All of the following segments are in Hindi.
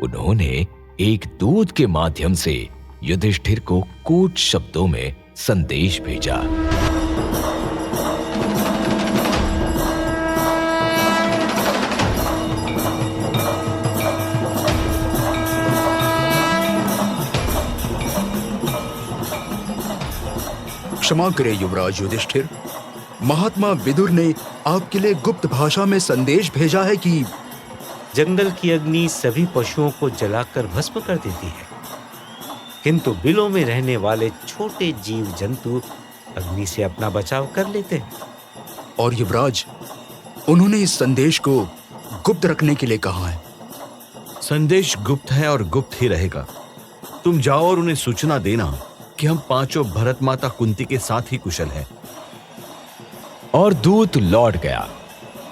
उन्होंने एक दूत के माध्यम से युधिष्ठिर को कूट शब्दों में संदेश भेजा। क्षमा करें युवराज युधिष्ठिर, महात्मा विदुर ने आपके लिए गुप्त भाषा में संदेश भेजा है कि जंगल की अग्नि सभी पशुओं को जलाकर भस्म कर देती है, किंतु बिलों में रहने वाले छोटे जीव जंतु अग्नि से अपना बचाव कर लेते हैं। और युवराज, उन्होंने इस संदेश को गुप्त रखने के लिए कहा है। संदेश गुप्त है और गुप्त ही रहेगा। तुम जाओ और उन्हें सूचना देना कि हम पांचों भरत माता कुंती के साथ ही कुशल हैं। और दूत लौट गया।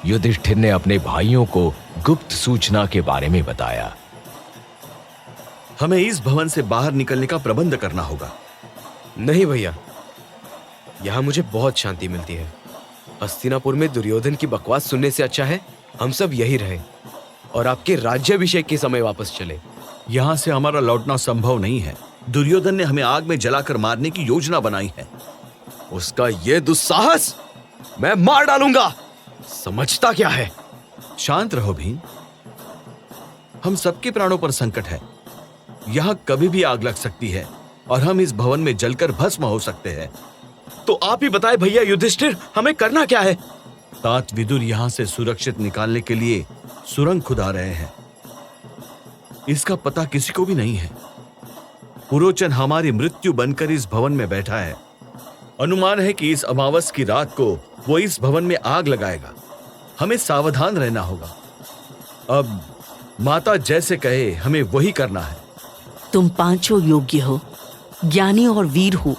युधिष्ठिर ने अपने भाइयों को गुप्त सूचना के बारे में बताया। हमें इस भवन से बाहर निकलने का प्रबंध करना होगा। नहीं भैया, यहां मुझे बहुत शांति मिलती है। हस्तिनापुर में दुर्योधन की बकवास सुनने से अच्छा है हम सब यही रहे और आपके राज्याभिषेक के समय वापस चले। यहां से हमारा लौटना संभव नहीं है। दुर्योधन ने हमें आग में जलाकर मारने की योजना बनाई है। उसका यह दुस्साहस मैं मार डालूंगा। समझता क्या है? शांत रहो भीम, हम सबके प्राणों पर संकट है। यहां कभी भी आग लग सकती है और हम इस भवन में जलकर भस्म हो सकते हैं। तो आप ही बताएं भैया युधिष्ठिर, हमें करना क्या है? तात विदुर यहां से सुरक्षित निकालने के लिए सुरंग खुदा रहे हैं। इसका पता किसी को भी नहीं है। पुरोचन हमारी मृत्यु बनकर इस भवन में बैठा है। अनुमान है कि इस अमावस की रात को वो इस भवन में आग लगाएगा। हमें सावधान रहना होगा। अब माता जैसे कहे हमें वही करना है। तुम पांचों योग्य हो, ज्ञानी और वीर हो।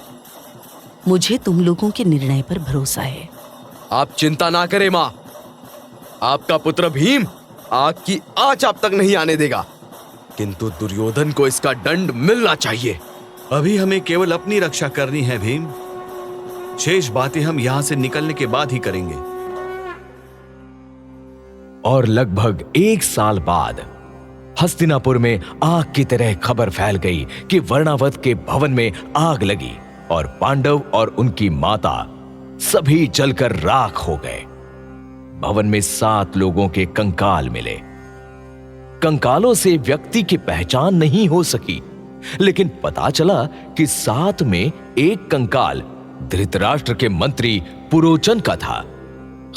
मुझे तुम लोगों के निर्णय पर भरोसा है। आप चिंता ना करें मां, आपका पुत्र भीम आग की आंच आप तक नहीं आने देगा, किंतु दुर्योधन को इसका दंड मिलना चाहिए। अभी हमें केवल अपनी रक्षा करनी है भीम। शेष बातें हम यहां से निकलने के बाद ही करेंगे। और लगभग 1 साल बाद हस्तिनापुर में आग की तरह खबर फैल गई कि वर्णावत के भवन में आग लगी और पांडव और उनकी माता सभी जलकर राख हो गए। भवन में 7 लोगों के कंकाल मिले। कंकालों से व्यक्ति की पहचान नहीं हो सकी, लेकिन पता चला कि 7 में एक कंकाल धृतराष्ट्र के मंत्री पुरोचन का था।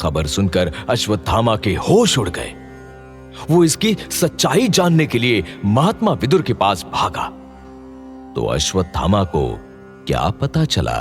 खबर सुनकर अश्वत्थामा के होश उड़ गए। वो इसकी सच्चाई जानने के लिए महात्मा विदुर के पास भागा। तो अश्वत्थामा को क्या पता चला?